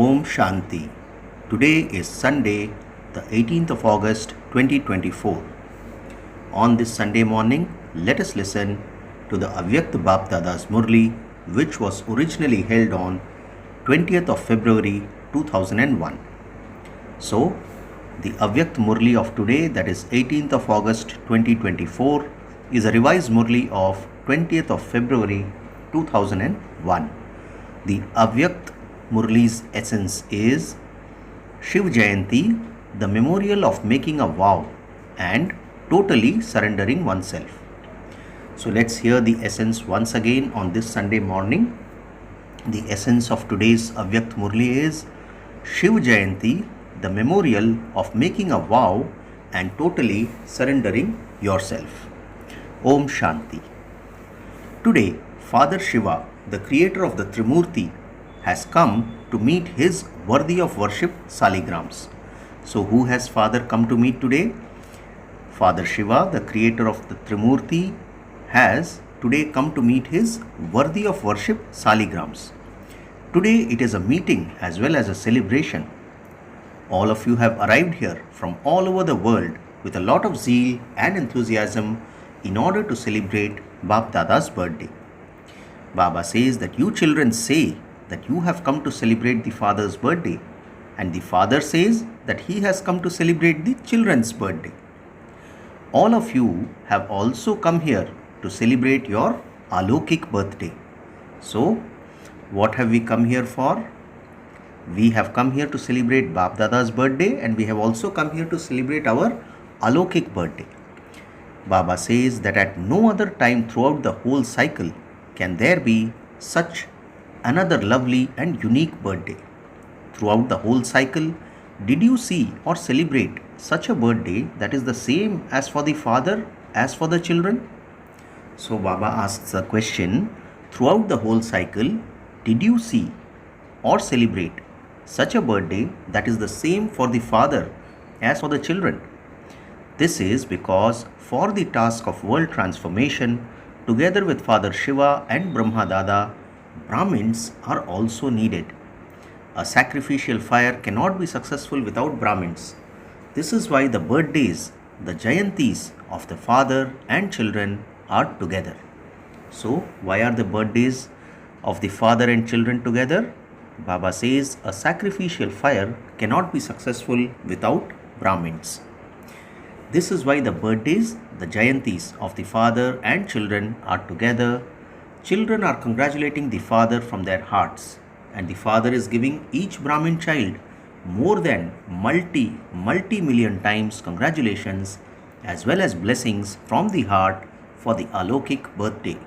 Om Shanti. Today is Sunday, the 18th of August 2024. On this Sunday morning, let us listen to the avyakta Bap-Dada's Murli, which was originally held on 20th of February 2001. So, the avyakta Murli of today, that is 18th of August 2024, is a revised Murli of 20th of February 2001. The avyakta Murli's essence is Shiv Jayanti, the memorial of making a vow and totally surrendering oneself. So let's hear the essence once again on this Sunday morning. The essence of today's avyakta Murli is Shiv Jayanti, the memorial of making a vow and totally surrendering yourself. Om Shanti. Today, Father Shiva, the creator of the Trimurti, has come to meet his worthy of worship saligrams. So who has Father come to meet today? Father Shiva, the creator of the Trimurti, has today come to meet his worthy of worship saligrams. Today it is a meeting as well as a celebration. All of you have arrived here from all over the world with a lot of zeal and enthusiasm in order to celebrate Bap-Dada's birthday. Baba says that you children say that you have come to celebrate the father's birthday, and the father says that he has come to celebrate the children's birthday. All of you have also come here to celebrate your alokik birthday. So, what have we come here for? We have come here to celebrate Bap-Dada's birthday, and we have also come here to celebrate our alokik birthday. Baba says that at no other time throughout the whole cycle can there be such another lovely and unique birthday. Throughout the whole cycle, did you see or celebrate such a birthday that is the same as for the father as for the children? So Baba asks the question, throughout the whole cycle, did you see or celebrate such a birthday that is the same for the father as for the children? This is because for the task of world transformation, together with Father Shiva and Brahma Dada, Brahmins are also needed. A sacrificial fire cannot be successful without Brahmins. This is why the birthdays, the Jayantis of the father and children are together. So, why are the birthdays of the father and children together? Baba says a sacrificial fire cannot be successful without Brahmins. This is why the birthdays, the Jayantis of the father and children are together. Children are congratulating the father from their hearts, and the father is giving each Brahmin child more than multi-million times congratulations as well as blessings from the heart for the alokik birthday.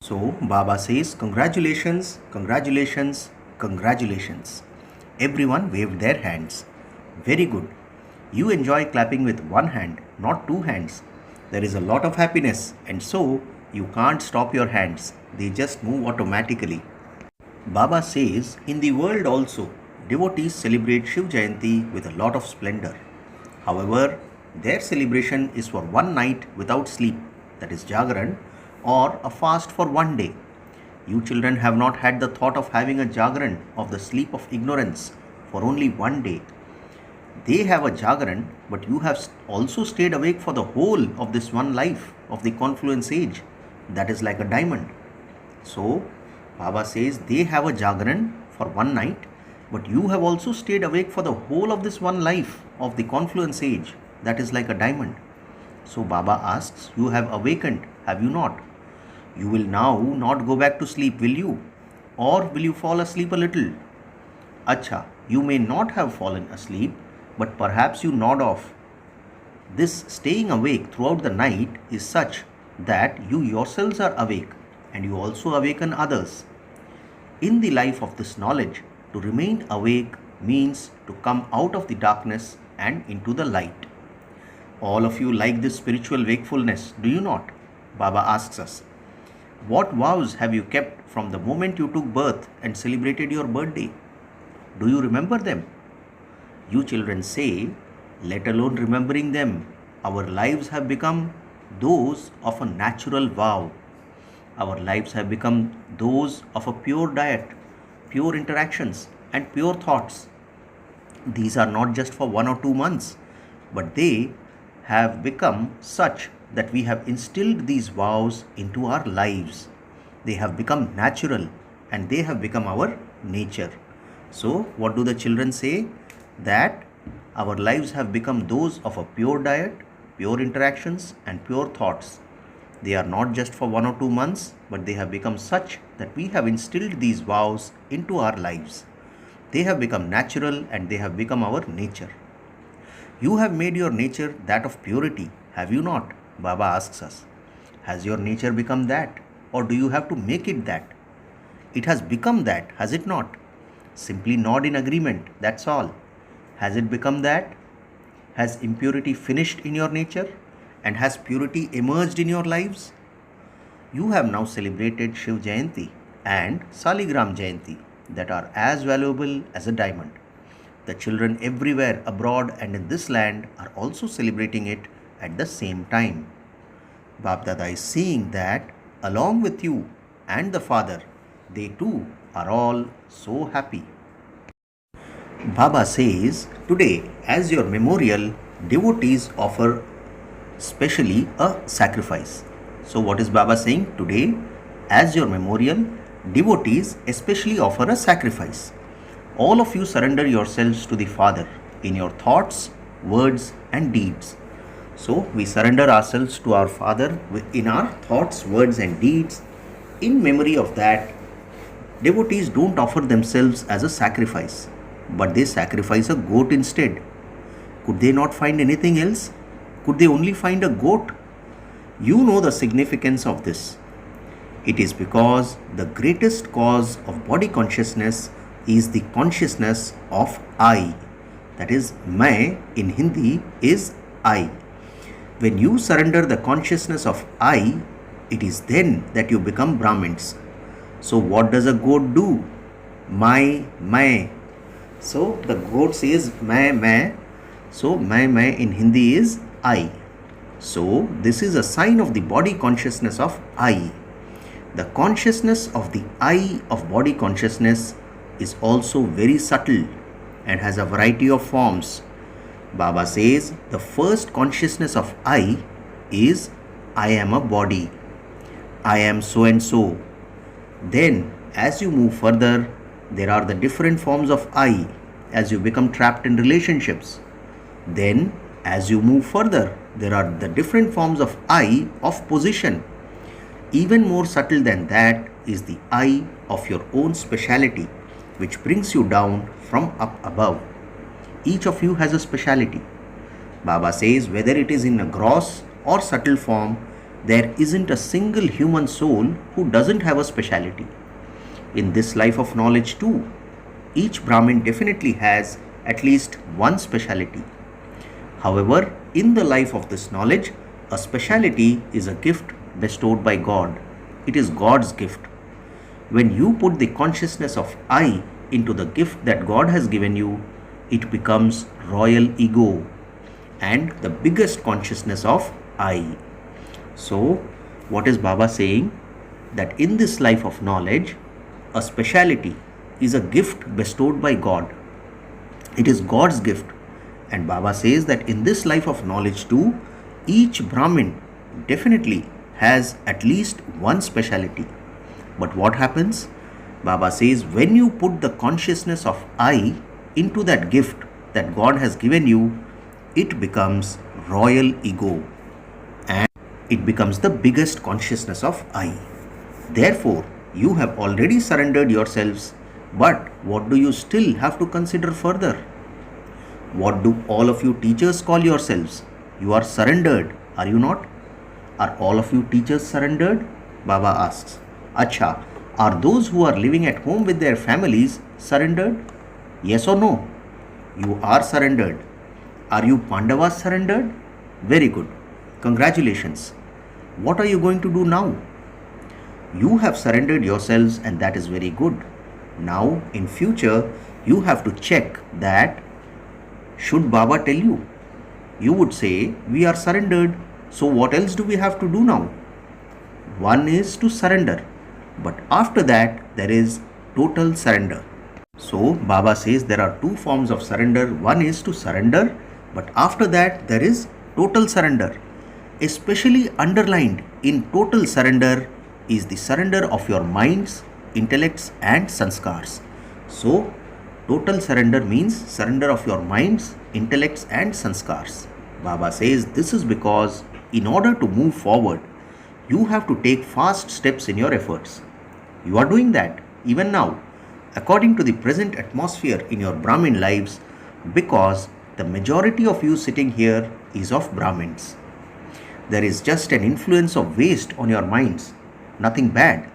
So Baba says congratulations, congratulations, congratulations. Everyone waved their hands. Very good. You enjoy clapping with one hand, not two hands. There is a lot of happiness, and so you can't stop your hands. They just move automatically. Baba says, in the world also, devotees celebrate Shiv Jayanti with a lot of splendor. However, their celebration is for one night without sleep, that is Jagaran, or a fast for one day. You children have not had the thought of having a Jagaran of the sleep of ignorance for only one day. They have a Jagaran, but you have also stayed awake for the whole of this one life of the confluence age. That is like a diamond. So, Baba says they have a Jagaran for one night, but you have also stayed awake for the whole of this one life of the confluence age. That is like a diamond. So, Baba asks, you have awakened, have you not? You will now not go back to sleep, will you? Or will you fall asleep a little? Acha, you may not have fallen asleep, but perhaps you nod off. This staying awake throughout the night is such that you yourselves are awake and you also awaken others. In the life of this knowledge, to remain awake means to come out of the darkness and into the light. All of you like this spiritual wakefulness, do you not? Baba asks us. What vows have you kept from the moment you took birth and celebrated your birthday? Do you remember them? You children say, let alone remembering them, our lives have become those of a natural vow. Our lives have become those of a pure diet, pure interactions, and pure thoughts. These are not just for 1 or 2 months, but they have become such that we have instilled these vows into our lives. They have become natural and they have become our nature. So, what do the children say? That our lives have become those of a pure diet, pure interactions, and pure thoughts. They are not just for 1 or 2 months, but they have become such that we have instilled these vows into our lives. They have become natural and they have become our nature. You have made your nature that of purity, have you not? Baba asks us. Has your nature become that? Or do you have to make it that? It has become that, has it not? Simply nod in agreement, that's all. Has it become that? Has impurity finished in your nature? And has purity emerged in your lives? You have now celebrated Shiv Jayanti and Saligram Jayanti that are as valuable as a diamond. The children everywhere abroad and in this land are also celebrating it at the same time. Bap Dada is seeing that along with you and the father, they too are all so happy. Baba says, today as your memorial, devotees offer specially a sacrifice. So what is Baba saying? Today as your memorial, devotees especially offer a sacrifice. All of you surrender yourselves to the Father in your thoughts, words and deeds. So we surrender ourselves to our Father in our thoughts, words and deeds. In memory of that, devotees don't offer themselves as a sacrifice, but they sacrifice a goat instead. Could they not find anything else? Could they only find a goat? You know the significance of this. It is because the greatest cause of body consciousness is the consciousness of I. That is, Main in Hindi is I. When you surrender the consciousness of I, it is then that you become Brahmins. So what does a goat do? Main. So the goat says Main. So Main in Hindi is I. So this is a sign of the body consciousness of I. The consciousness of the I of body consciousness is also very subtle and has a variety of forms. Baba says the first consciousness of I is I am a body. I am so and so. Then as you move further, there are the different forms of I as you become trapped in relationships. Then as you move further, there are the different forms of I of position. Even more subtle than that is the I of your own speciality, which brings you down from up above. Each of you has a speciality. Baba says whether it is in a gross or subtle form, there isn't a single human soul who doesn't have a speciality. In this life of knowledge too, each Brahmin definitely has at least one speciality. However, in the life of this knowledge, a speciality is a gift bestowed by God. It is God's gift. When you put the consciousness of I into the gift that God has given you, it becomes royal ego and the biggest consciousness of I. So, what is Baba saying? That in this life of knowledge, a speciality is a gift bestowed by God. It is God's gift. And Baba says that in this life of knowledge too, each Brahmin definitely has at least one speciality. But what happens? Baba says when you put the consciousness of I into that gift that God has given you, it becomes royal ego and it becomes the biggest consciousness of I. Therefore, you have already surrendered yourselves, but what do you still have to consider further? What do all of you teachers call yourselves? You are surrendered, are you not? Are all of you teachers surrendered? Baba asks. Acha, are those who are living at home with their families surrendered? Yes or no? You are surrendered. Are you Pandavas surrendered? Very good. Congratulations. What are you going to do now? You have surrendered yourselves and that is very good. Now, in future, you have to check that should Baba tell you? You would say, we are surrendered. So what else do we have to do now? One is to surrender. But after that, there is total surrender. So Baba says there are two forms of surrender. One is to surrender, but after that there is total surrender. Especially underlined in total surrender is the surrender of your minds, intellects and sanskars. So total surrender means surrender of your minds, intellects and sanskars. Baba says this is because in order to move forward, you have to take fast steps in your efforts. You are doing that even now, according to the present atmosphere in your Brahmin lives, because the majority of you sitting here is of Brahmins. There is just an influence of waste on your minds, nothing bad,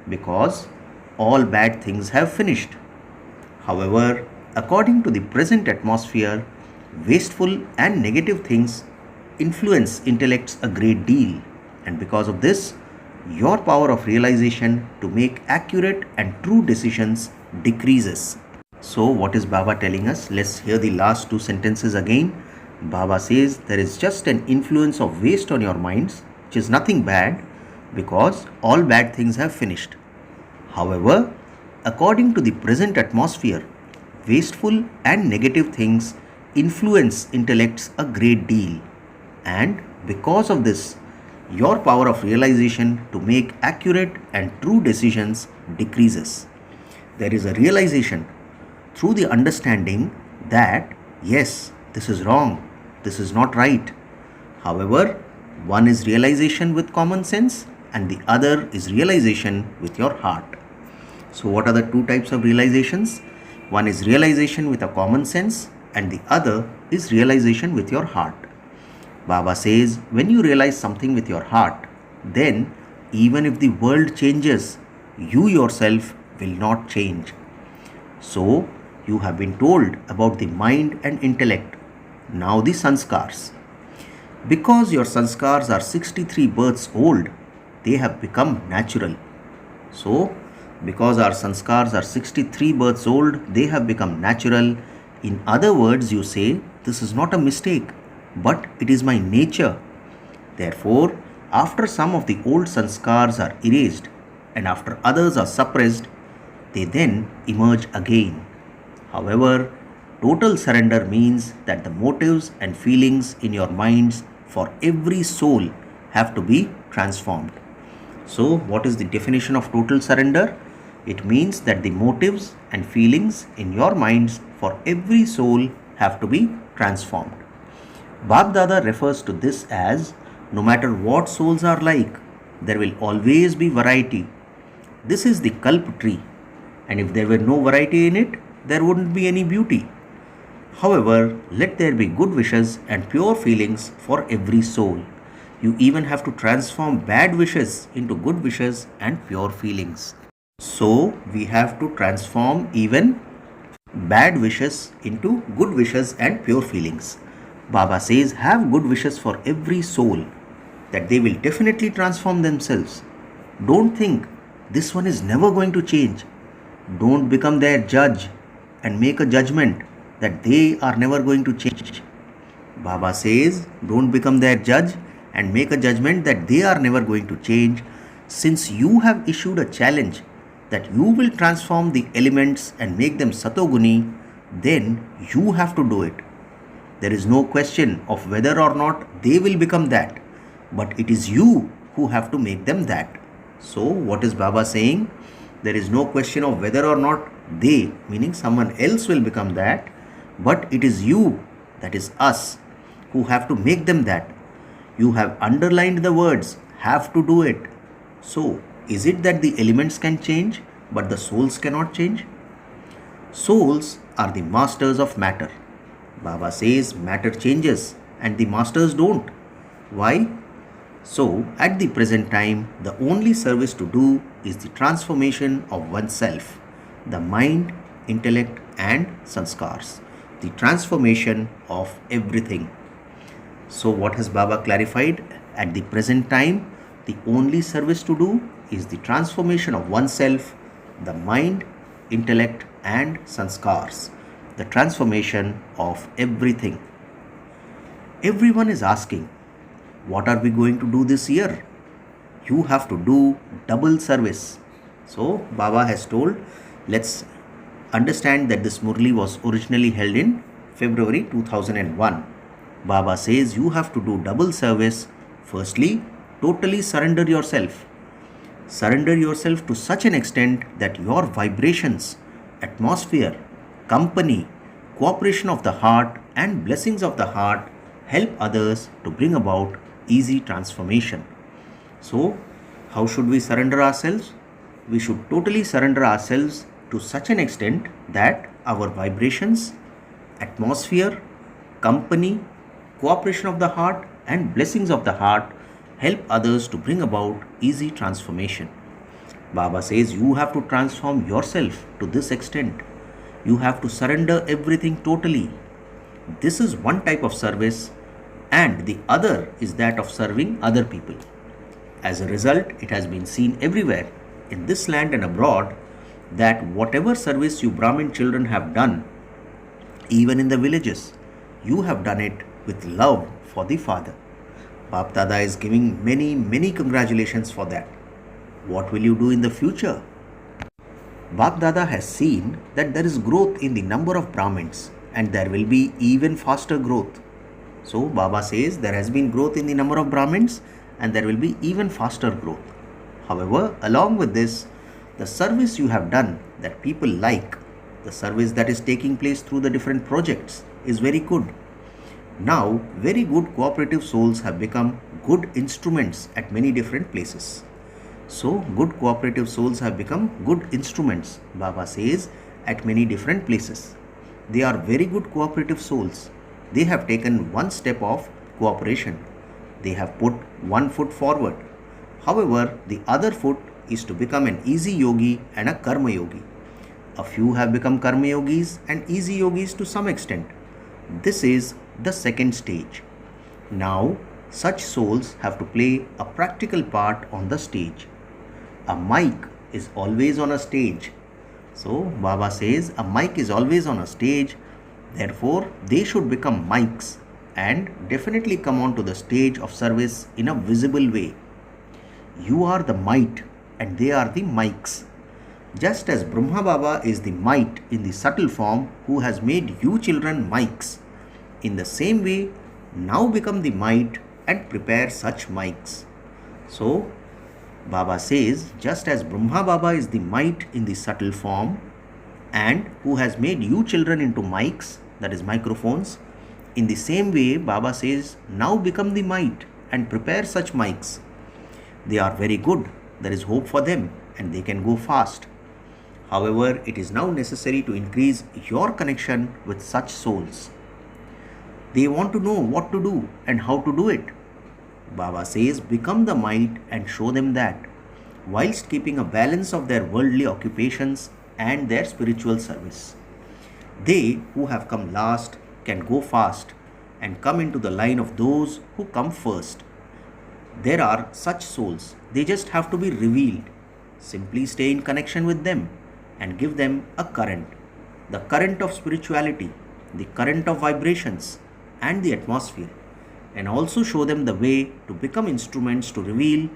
because all bad things have finished. However, according to the present atmosphere, wasteful and negative things influence intellects a great deal, and because of this, your power of realization to make accurate and true decisions decreases. So, what is Baba telling us? Let's hear the last two sentences again. Baba says there is just an influence of waste on your minds, which is nothing bad, because all bad things have finished. However, according to the present atmosphere, wasteful and negative things influence intellects a great deal, and because of this, your power of realization to make accurate and true decisions decreases. There is a realization through the understanding that yes, this is wrong, this is not right. However, one is realization with common sense and the other is realization with your heart. So what are the two types of realizations? One is realization with a common sense and the other is realization with your heart. Baba says when you realize something with your heart, then even if the world changes, you yourself will not change. So you have been told about the mind and intellect. Now the sanskars. Because your sanskars are 63 births old, they have become natural. So because our sanskars are 63 births old, they have become natural. In other words, you say, this is not a mistake, but it is my nature. Therefore, after some of the old sanskars are erased and after others are suppressed, they then emerge again. However, total surrender means that the motives and feelings in your minds for every soul have to be transformed. So, what is the definition of total surrender? It means that the motives and feelings in your minds for every soul have to be transformed. Bab Dada refers to this as no matter what souls are like, there will always be variety. This is the kalp tree, and if there were no variety in it, there wouldn't be any beauty. However, let there be good wishes and pure feelings for every soul. You even have to transform bad wishes into good wishes and pure feelings. So, we have to transform even bad wishes into good wishes and pure feelings. Baba says, have good wishes for every soul, that they will definitely transform themselves. Don't think this one is never going to change. Don't become their judge and make a judgment that they are never going to change. Baba says, don't become their judge and make a judgment that they are never going to change, since you have issued a challenge that you will transform the elements and make them satoguni, then you have to do it. There is no question of whether or not they will become that, but it is you who have to make them that. So what is Baba saying? There is no question of whether or not they, meaning someone else, will become that, but it is you, that is us, who have to make them that. You have underlined the words, have to do it. So, is it that the elements can change, but the souls cannot change? Souls are the masters of matter. Baba says matter changes and the masters don't. Why? So, at the present time, the only service to do is the transformation of oneself, the mind, intellect and sanskars, the transformation of everything. So, what has Baba clarified? At the present time, the only service to do is the transformation of oneself, the mind, intellect and sanskars, the transformation of everything. Everyone is asking, what are we going to do this year? You have to do double service. So Baba has told, let's Understand that this Murli was originally held in February 2001. Baba says you have to do double service. Firstly, totally surrender yourself. Surrender yourself to such an extent that your vibrations, atmosphere, company, cooperation of the heart, and blessings of the heart help others to bring about easy transformation. So, how should we surrender ourselves? We should totally surrender ourselves to such an extent that our vibrations, atmosphere, company, cooperation of the heart, and blessings of the heart help others to bring about easy transformation. Baba says you have to transform yourself to this extent. You have to surrender everything totally. This is one type of service, and the other is that of serving other people. As a result, it has been seen everywhere, in this land and abroad, that whatever service you Brahmin children have done, even in the villages, you have done it with love for the Father. Bap Dada is giving many congratulations for that. What will you do in the future? Bap Dada has seen that there is growth in the number of Brahmins and there will be even faster growth. So Baba says there has been growth in the number of Brahmins and there will be even faster growth. However, along with this, the service you have done that people like, the service that is taking place through the different projects is very good. Now, very good cooperative souls have become good instruments at many different places. So, good cooperative souls have become good instruments, Baba says, at many different places. They are very good cooperative souls. They have taken one step of cooperation. They have put one foot forward. However, the other foot is to become an easy yogi and a karma yogi. A few have become karma yogis and easy yogis to some extent. This is the second stage. Now, such souls have to play a practical part on the stage. A mic is always on a stage. So, Baba says a mic is always on a stage. Therefore, they should become mics and definitely come onto the stage of service in a visible way. You are the might and they are the mics. Just as Brahma Baba is the might in the subtle form who has made you children mics, in the same way, now become the might and prepare such mics. So, Baba says, just as Brahma Baba is the might in the subtle form and who has made you children into mics, that is microphones, in the same way, Baba says, now become the might and prepare such mics. They are very good. There is hope for them and they can go fast. However, it is now necessary to increase your connection with such souls. They want to know what to do and how to do it. Baba says, become the might and show them that, whilst keeping a balance of their worldly occupations and their spiritual service. They who have come last can go fast and come into the line of those who come first. There are such souls, they just have to be revealed. Simply stay in connection with them and give them a current. The current of spirituality, the current of vibrations and the atmosphere. And also show them the way to become instruments to reveal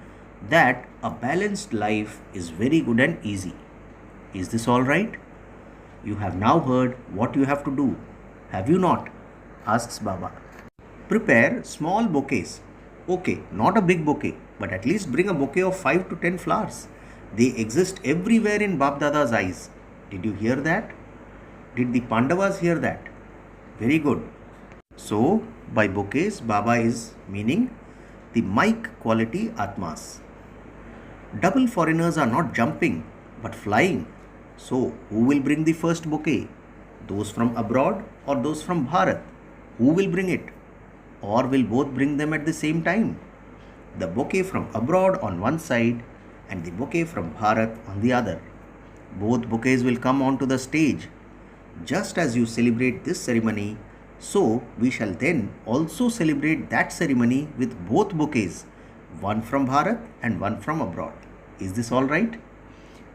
that a balanced life is very good and easy. Is this all right? You have now heard what you have to do. Have you not? Asks Baba. Prepare small bouquets. Okay, not a big bouquet, but at least bring a bouquet of 5 to 10 flowers. They exist everywhere in Bap Dada's eyes. Did you hear that? Did the Pandavas hear that? Very good. So, by bouquets, Baba is meaning the mic quality Atmas. Double foreigners are not jumping, but flying. So, who will bring the first bouquet? Those from abroad or those from Bharat? Who will bring it? Or will both bring them at the same time? The bouquet from abroad on one side and the bouquet from Bharat on the other. Both bouquets will come onto the stage. Just as you celebrate this ceremony, so we shall then also celebrate that ceremony with both bouquets, one from Bharat and one from abroad. Is this all right?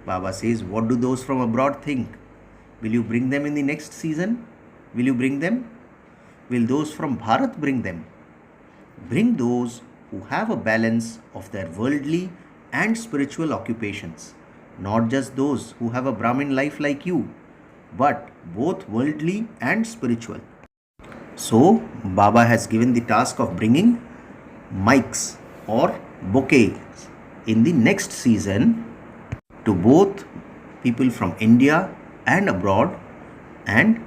Baba says, what do those from abroad think? Will you bring them in the next season? Will you bring them? Will those from Bharat bring them? Bring those who have a balance of their worldly and spiritual occupations, not just those who have a Brahmin life like you. but both worldly and spiritual. So, Baba has given the task of bringing mics or bouquets in the next season to both people from India and abroad. And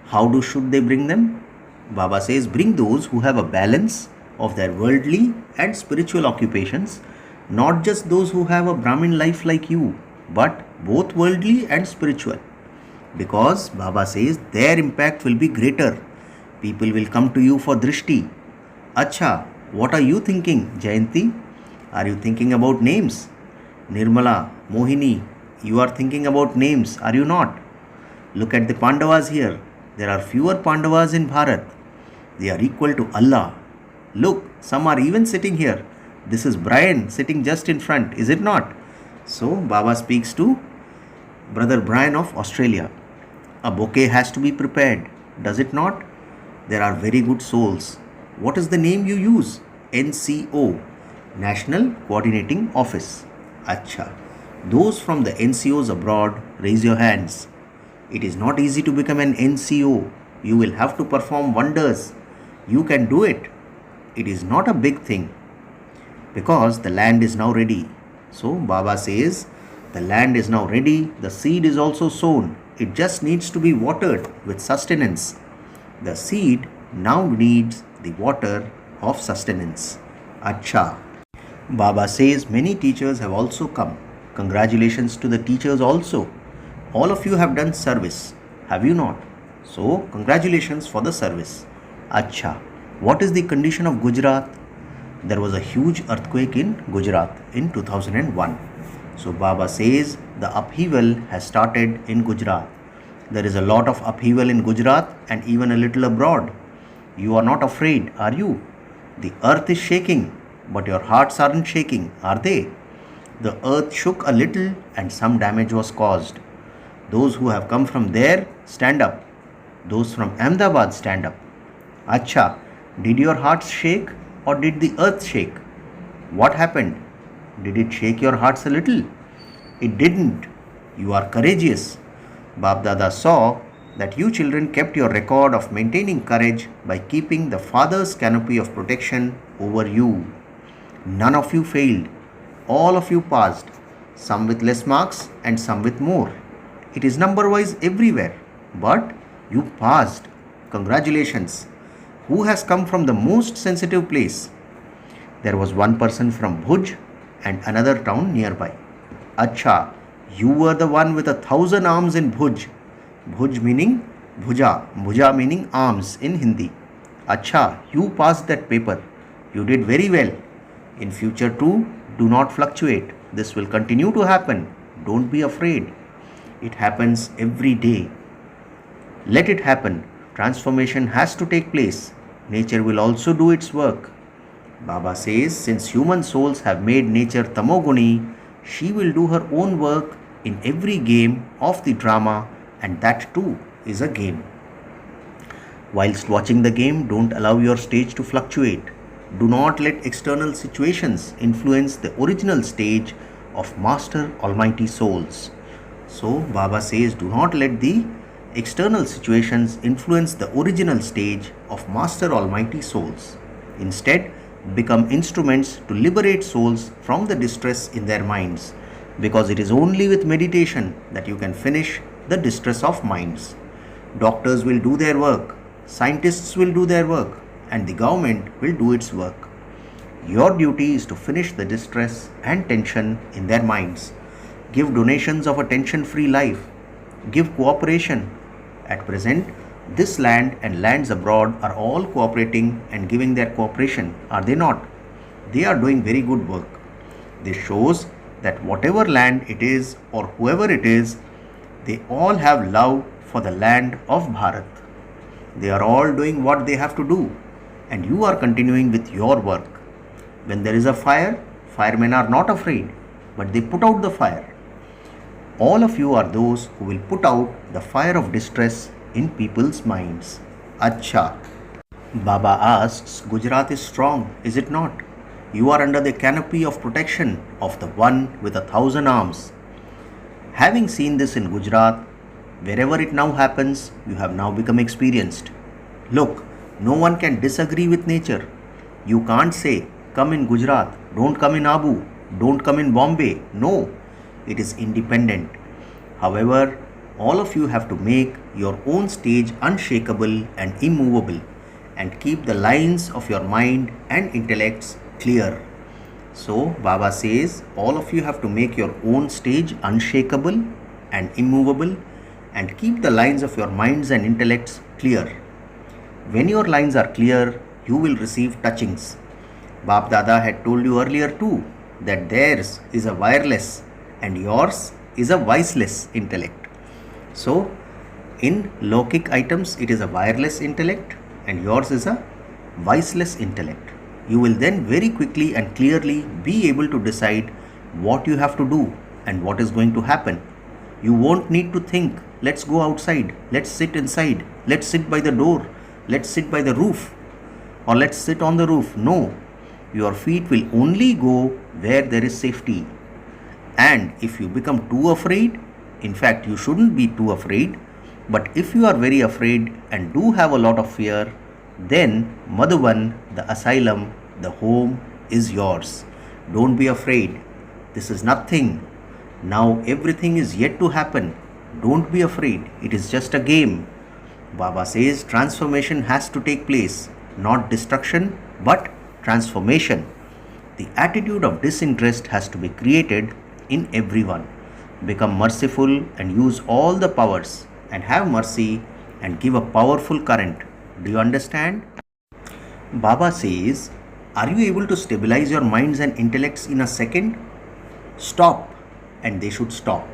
how should they bring them? Baba says, bring those who have a balance of their worldly and spiritual occupations, not just those who have a Brahmin life like you, but both worldly and spiritual. Because Baba says their impact will be greater. People will come to you for drishti. Acha, what are you thinking, Jayanti? Are you thinking about names? Nirmala, Mohini, you are thinking about names, are you not? Look at the Pandavas here. There are fewer Pandavas in Bharat. They are equal to Allah. Look, some are even sitting here. This is Brian sitting just in front, is it not? So Baba speaks to Brother Brian of Australia. A bouquet has to be prepared, does it not? There are very good souls. What is the name you use? NCO, National Coordinating Office. Acha. Those from the NCOs abroad, raise your hands. It is not easy to become an NCO. You will have to perform wonders. You can do it. It is not a big thing because the land is now ready. So Baba says the land is now ready. The seed is also sown. It just needs to be watered with sustenance. The seed now needs the water of sustenance. Acha. Baba says many teachers have also come. Congratulations to the teachers also. All of you have done service, have you not? So, congratulations for the service. Acha. What is the condition of Gujarat? There was a huge earthquake in Gujarat in 2001. So, Baba says the upheaval has started in Gujarat. There is a lot of upheaval in Gujarat and even a little abroad. You are not afraid, are you? The earth is shaking, but your hearts aren't shaking, are they? The earth shook a little and some damage was caused. Those who have come from there, stand up. Those from Ahmedabad, stand up. Acha, did your hearts shake or did the earth shake? What happened? Did it shake your hearts a little? It didn't. You are courageous. Bab Dada saw that you children kept your record of maintaining courage by keeping the Father's canopy of protection over you. None of you failed. All of you passed, some with less marks and some with more. It is number-wise everywhere, but you passed. Congratulations. Who has come from the most sensitive place? There was one person from Bhuj and another town nearby. Acha, you were the one with 1,000 arms in Bhuj. Bhuj meaning Bhuja, Bhuja meaning arms in Hindi. Acha, you passed that paper. You did very well. In future too, do not fluctuate. This will continue to happen. Don't be afraid. It happens every day. Let it happen. Transformation has to take place. Nature will also do its work. Baba says, since human souls have made nature tamoguni, she will do her own work in every game of the drama, and that too is a game. Whilst watching the game, don't allow your stage to fluctuate. Do not let external situations influence the original stage of Master Almighty Souls. So, Baba says, do not let the external situations influence the original stage of Master Almighty Souls. Instead, become instruments to liberate souls from the distress in their minds, because it is only with meditation that you can finish the distress of minds. Doctors will do their work, scientists will do their work, and the government will do its work. Your duty is to finish the distress and tension in their minds. Give donations of a tension-free life. Give cooperation. At present, this land and lands abroad are all cooperating and giving their cooperation, are they not? They are doing very good work. This shows that whatever land it is or whoever it is, they all have love for the land of Bharat. They are all doing what they have to do, and you are continuing with your work. When there is a fire, firemen are not afraid, but they put out the fire. All of you are those who will put out the fire of distress in people's minds. Acha. Baba asks, Gujarat is strong, is it not? You are under the canopy of protection of the one with 1,000 arms. Having seen this in Gujarat, Wherever it now happens, you have now become experienced. Look, no one can disagree with nature. You can't say, come in Gujarat, don't come in Abu, don't come in Bombay. No, it is independent. However, all of you have to make your own stage unshakable and immovable and keep the lines of your mind and intellects clear. So, Baba says, all of you have to make your own stage unshakable and immovable and keep the lines of your minds and intellects clear. When your lines are clear, you will receive touchings. Bap Dada had told you earlier too that theirs is a wireless and yours is a voiceless intellect. So, in Lokik items, it is a wireless intellect and yours is a voiceless intellect. You will then very quickly and clearly be able to decide what you have to do and what is going to happen. You won't need to think, let's go outside, let's sit inside, let's sit by the door, let's sit by the roof, or let's sit on the roof. No, your feet will only go where there is safety. And if you become too afraid, in fact, you shouldn't be too afraid, but if you are very afraid and do have a lot of fear, then Madhuban, the asylum, the home is yours. Don't be afraid. This is nothing. Now everything is yet to happen. Don't be afraid. It is just a game. Baba says transformation has to take place. Not destruction, but transformation. The attitude of disinterest has to be created in everyone. Become merciful and use all the powers and have mercy and give a powerful current. Do you understand? Baba says, are you able to stabilize your minds and intellects in a second? Stop, and they should stop.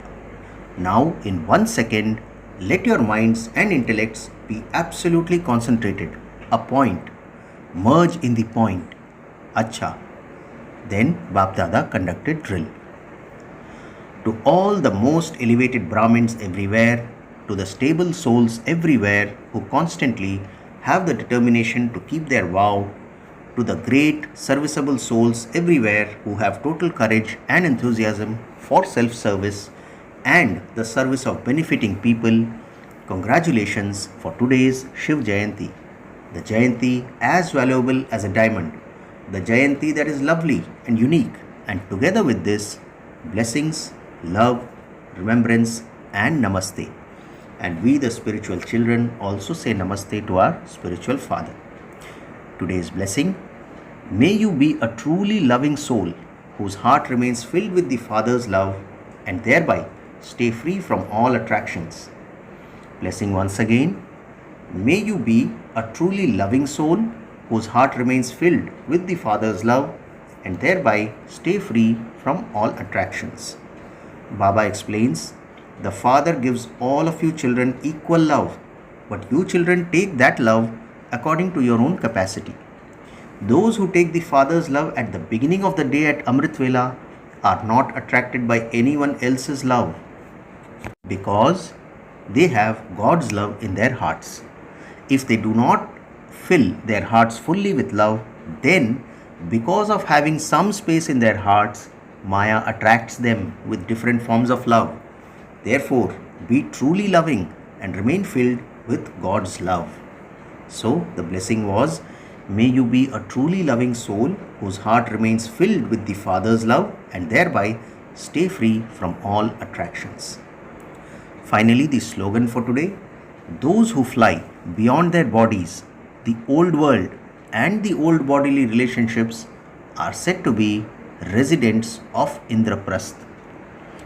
Now, in 1 second, let your minds and intellects be absolutely concentrated. A point. Merge in the point. Acha. Then Bap Dada conducted drill. To all the most elevated Brahmins everywhere, to the stable souls everywhere who constantly have the determination to keep their vow, to the great serviceable souls everywhere who have total courage and enthusiasm for self-service and the service of benefiting people, congratulations for today's Shiv Jayanti, the Jayanti as valuable as a diamond, the Jayanti that is lovely and unique, and together with this, blessings, love, remembrance and namaste. And we the spiritual children also say namaste to our spiritual father. Today's blessing, may you be a truly loving soul whose heart remains filled with the Father's love and thereby stay free from all attractions. Blessing once again, may you be a truly loving soul whose heart remains filled with the Father's love and thereby stay free from all attractions. Baba explains, the Father gives all of you children equal love, but you children take that love according to your own capacity. Those who take the Father's love at the beginning of the day at Amrit Vela are not attracted by anyone else's love because they have God's love in their hearts. If they do not fill their hearts fully with love, then because of having some space in their hearts, Maya attracts them with different forms of love. Therefore, be truly loving and remain filled with God's love. So, the blessing was, may you be a truly loving soul whose heart remains filled with the Father's love and thereby stay free from all attractions. Finally, the slogan for today, those who fly beyond their bodies, the old world and the old bodily relationships are said to be residents of Indraprasth.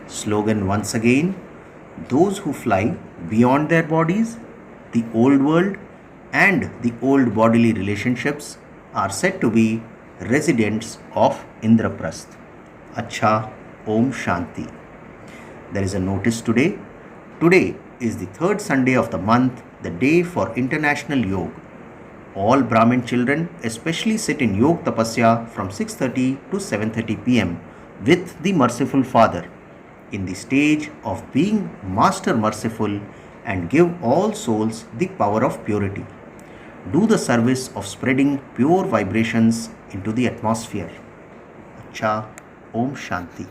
Slogan once again, those who fly beyond their bodies, the old world and the old bodily relationships are said to be residents of Indraprasth. Acha, Om Shanti. There is a notice today. Today is the third Sunday of the month, the day for International Yoga. All Brahmin children especially sit in Yoga Tapasya from 6:30 to 7:30 p.m. with the Merciful Father in the stage of being Master Merciful and give all souls the power of purity. Do the service of spreading pure vibrations into the atmosphere. Acha, Om Shanti.